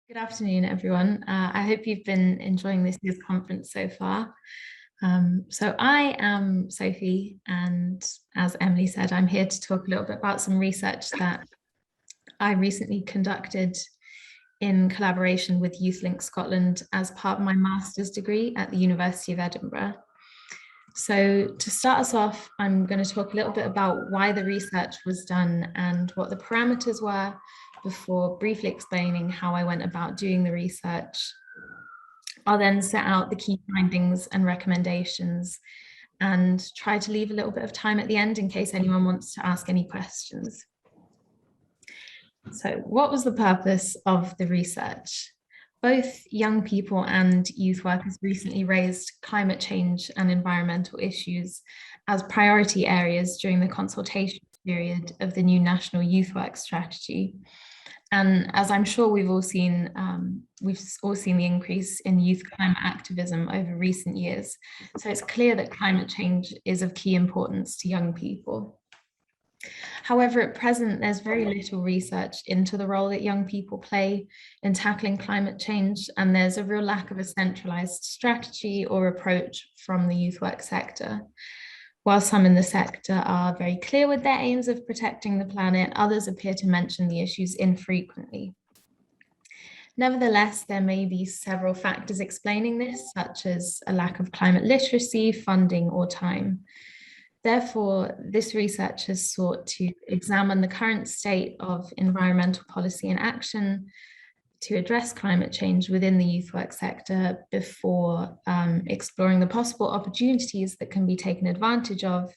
Good afternoon, everyone. I hope you've been enjoying this year's conference so far. So I am Sophie, and as Emily said, I'm here to talk a little bit about some research that I recently conducted in collaboration with YouthLink Scotland as part of my master's degree at the University of Edinburgh. So to start us off, I'm going to talk a little bit about why the research was done and what the parameters were before briefly explaining how I went about doing the research. I'll then set out the key findings and recommendations and try to leave a little bit of time at the end in case anyone wants to ask any questions. So what was the purpose of the research? Both young people and youth workers recently raised climate change and environmental issues as priority areas during the consultation period of the new National Youth Work Strategy. And as I'm sure we've all seen the increase in youth climate activism over recent years. So it's clear that climate change is of key importance to young people. However, at present, there's very little research into the role that young people play in tackling climate change, and there's a real lack of a centralized strategy or approach from the youth work sector. While some in the sector are very clear with their aims of protecting the planet, others appear to mention the issues infrequently. Nevertheless, there may be several factors explaining this, such as a lack of climate literacy, funding, or time. Therefore, this research has sought to examine the current state of environmental policy and action to address climate change within the youth work sector before exploring the possible opportunities that can be taken advantage of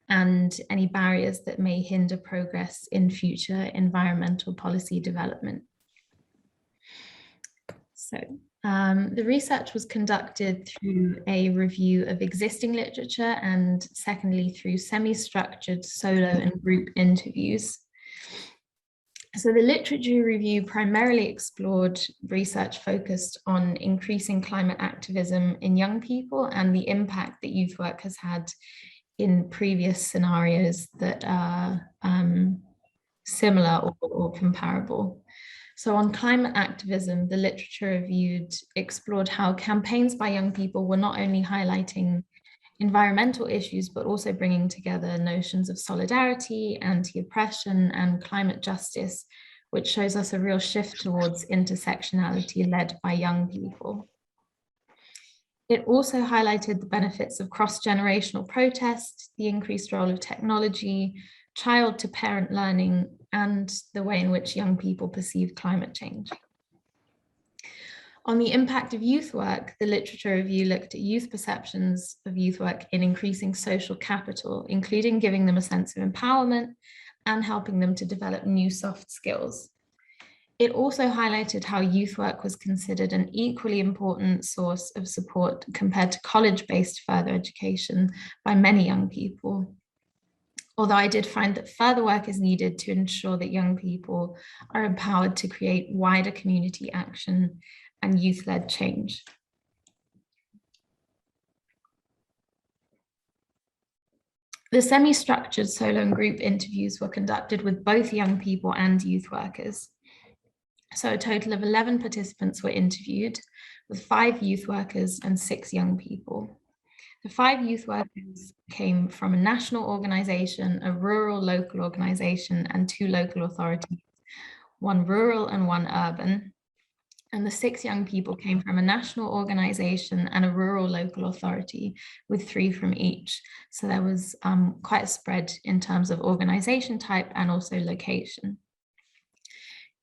and any barriers that may hinder progress in future environmental policy development. So the research was conducted through a review of existing literature and secondly through semi-structured solo and group interviews. So the literature review primarily explored research focused on increasing climate activism in young people and the impact that youth work has had in previous scenarios that are similar or comparable. So on climate activism, the literature reviewed explored how campaigns by young people were not only highlighting environmental issues, but also bringing together notions of solidarity, anti-oppression, and climate justice, which shows us a real shift towards intersectionality led by young people. It also highlighted the benefits of cross-generational protest, the increased role of technology, child-to-parent learning, and the way in which young people perceive climate change. On the impact of youth work, the literature review looked at youth perceptions of youth work in increasing social capital, including giving them a sense of empowerment and helping them to develop new soft skills. It also highlighted how youth work was considered an equally important source of support compared to college-based further education by many young people. Although I did find that further work is needed to ensure that young people are empowered to create wider community action and youth-led change. The semi-structured solo and group interviews were conducted with both young people and youth workers. So a total of 11 participants were interviewed, with 5 youth workers and 6 young people. The 5 youth workers came from a national organisation, a rural local organisation, and 2 local authorities, 1 rural and 1 urban. And the 6 young people came from a national organisation and a rural local authority, with 3 from each. So there was quite a spread in terms of organisation type and also location.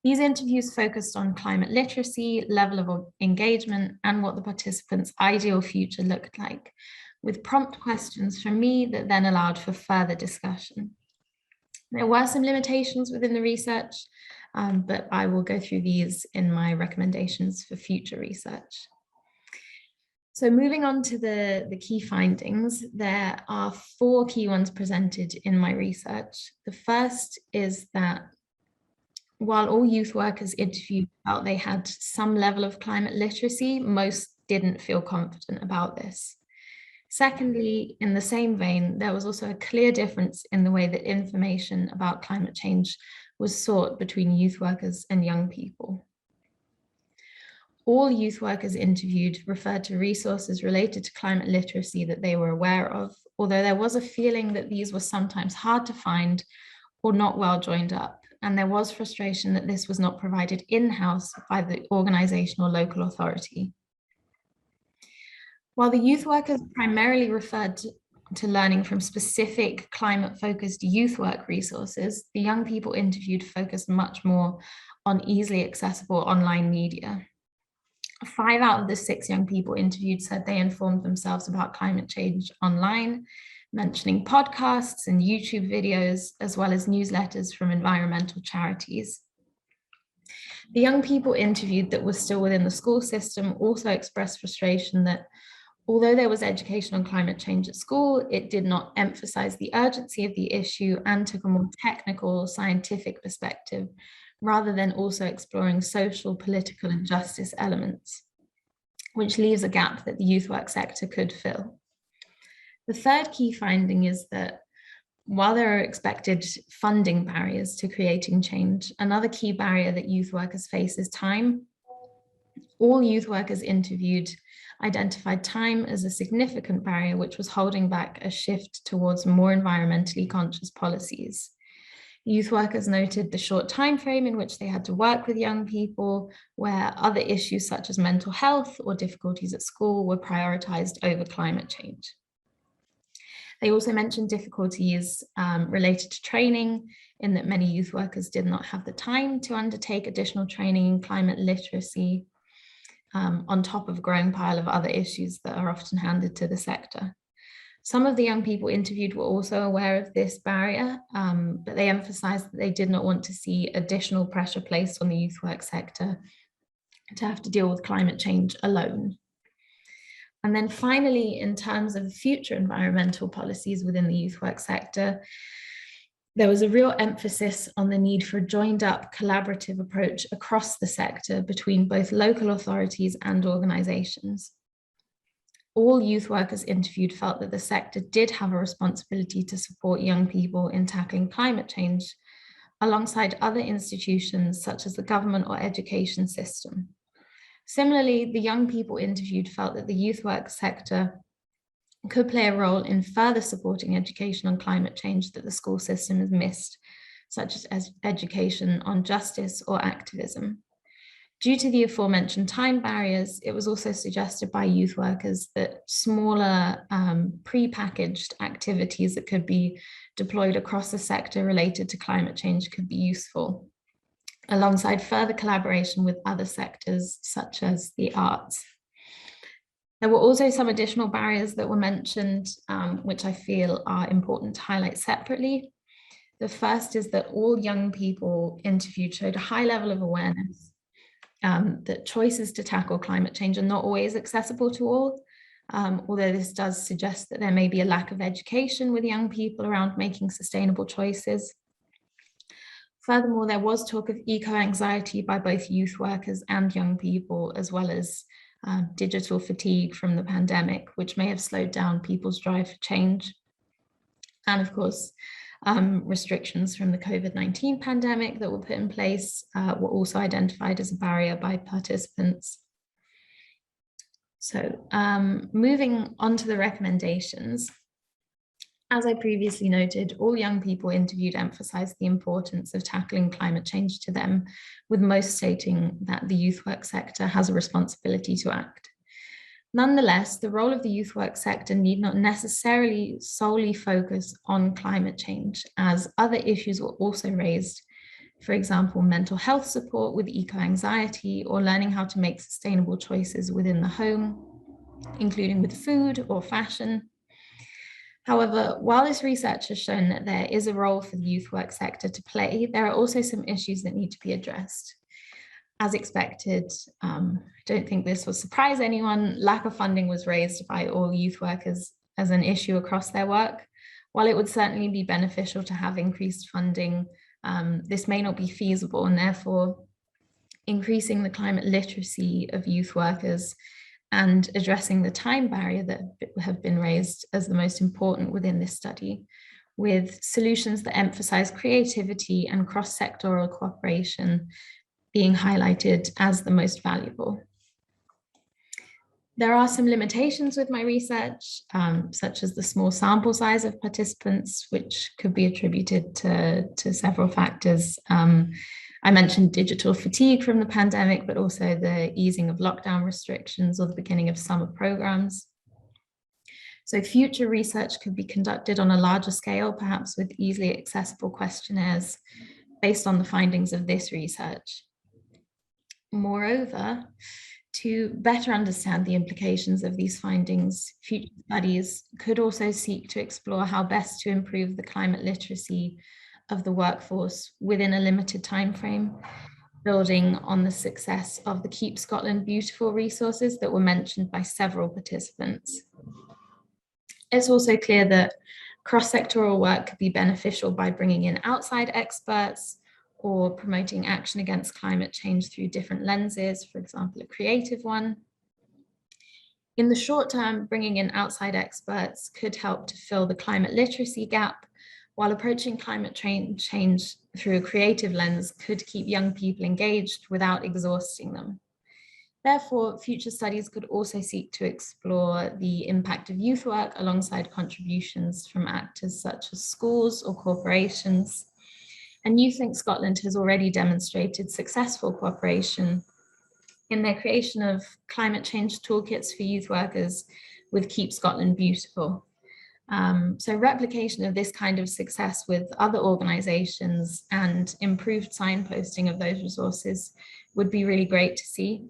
These interviews focused on climate literacy, level of engagement, and what the participants' ideal future looked like, with prompt questions from me that then allowed for further discussion. There were some limitations within the research, but I will go through these in my recommendations for future research. So moving on to the key findings, there are 4 key ones presented in my research. The first is that while all youth workers interviewed felt they had some level of climate literacy, most didn't feel confident about this. Secondly, in the same vein, there was also a clear difference in the way that information about climate change was sought between youth workers and young people. All youth workers interviewed referred to resources related to climate literacy that they were aware of, although there was a feeling that these were sometimes hard to find or not well joined up. And there was frustration that this was not provided in-house by the organisation or local authority. While the youth workers primarily referred to learning from specific climate-focused youth work resources, the young people interviewed focused much more on easily accessible online media. 5 out of the 6 young people interviewed said they informed themselves about climate change online, mentioning podcasts and YouTube videos, as well as newsletters from environmental charities. The young people interviewed that were still within the school system also expressed frustration that although there was education on climate change at school, it did not emphasize the urgency of the issue and took a more technical, scientific perspective, rather than also exploring social, political, and justice elements, which leaves a gap that the youth work sector could fill. The third key finding is that while there are expected funding barriers to creating change, another key barrier that youth workers face is time. All youth workers interviewed identified time as a significant barrier, which was holding back a shift towards more environmentally conscious policies. Youth workers noted the short time frame in which they had to work with young people, where other issues such as mental health or difficulties at school were prioritized over climate change. They also mentioned difficulties related to training, in that many youth workers did not have the time to undertake additional training in climate literacy, on top of a growing pile of other issues that are often handed to the sector. Some of the young people interviewed were also aware of this barrier, but they emphasized that they did not want to see additional pressure placed on the youth work sector to have to deal with climate change alone. And then finally, in terms of future environmental policies within the youth work sector, there was a real emphasis on the need for a joined up collaborative approach across the sector between both local authorities and organisations. All youth workers interviewed felt that the sector did have a responsibility to support young people in tackling climate change alongside other institutions such as the government or education system. Similarly, the young people interviewed felt that the youth work sector could play a role in further supporting education on climate change that the school system has missed, such as education on justice or activism. Due to the aforementioned time barriers, it was also suggested by youth workers that smaller pre-packaged activities that could be deployed across the sector related to climate change could be useful, alongside further collaboration with other sectors such as the arts. There were also some additional barriers that were mentioned, which I feel are important to highlight separately. The first is that all young people interviewed showed a high level of awareness that choices to tackle climate change are not always accessible to all, although this does suggest that there may be a lack of education with young people around making sustainable choices. Furthermore, there was talk of eco-anxiety by both youth workers and young people, as well as digital fatigue from the pandemic, which may have slowed down people's drive for change. And of course, restrictions from the COVID-19 pandemic that were put in place were also identified as a barrier by participants. So moving on to the recommendations. As I previously noted, all young people interviewed emphasized the importance of tackling climate change to them, with most stating that the youth work sector has a responsibility to act. Nonetheless, the role of the youth work sector need not necessarily solely focus on climate change, as other issues were also raised. For example, mental health support with eco-anxiety, or learning how to make sustainable choices within the home, including with food or fashion. However, while this research has shown that there is a role for the youth work sector to play, there are also some issues that need to be addressed. As expected, I don't think this will surprise anyone, lack of funding was raised by all youth workers as an issue across their work. While it would certainly be beneficial to have increased funding, this may not be feasible, and therefore increasing the climate literacy of youth workers and addressing the time barrier that have been raised as the most important within this study, with solutions that emphasize creativity and cross-sectoral cooperation being highlighted as the most valuable. There are some limitations with my research, such as the small sample size of participants, which could be attributed to several factors. I mentioned digital fatigue from the pandemic, but also the easing of lockdown restrictions or the beginning of summer programs. So future research could be conducted on a larger scale, perhaps with easily accessible questionnaires based on the findings of this research. Moreover, to better understand the implications of these findings, future studies could also seek to explore how best to improve the climate literacy of the workforce within a limited time frame, building on the success of the Keep Scotland Beautiful resources that were mentioned by several participants. It's also clear that cross-sectoral work could be beneficial by bringing in outside experts or promoting action against climate change through different lenses, for example, a creative one. In the short term, bringing in outside experts could help to fill the climate literacy gap, while approaching climate change through a creative lens could keep young people engaged without exhausting them. Therefore, future studies could also seek to explore the impact of youth work alongside contributions from actors such as schools or corporations. And YouthLink Scotland has already demonstrated successful cooperation in their creation of climate change toolkits for youth workers with Keep Scotland Beautiful. So replication of this kind of success with other organisations and improved signposting of those resources would be really great to see.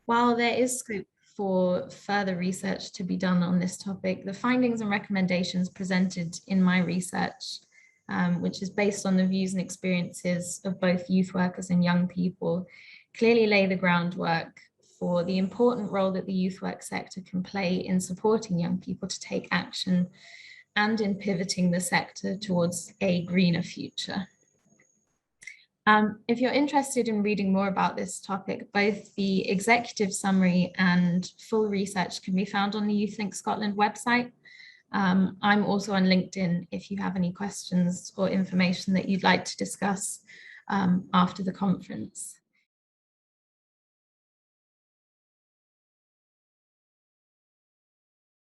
While there is scope for further research to be done on this topic, the findings and recommendations presented in my research, which is based on the views and experiences of both youth workers and young people, clearly lay the groundwork for the important role that the youth work sector can play in supporting young people to take action and in pivoting the sector towards a greener future. If you're interested in reading more about this topic, both the executive summary and full research can be found on the YouthLink Scotland website. I'm also on LinkedIn if you have any questions or information that you'd like to discuss after the conference.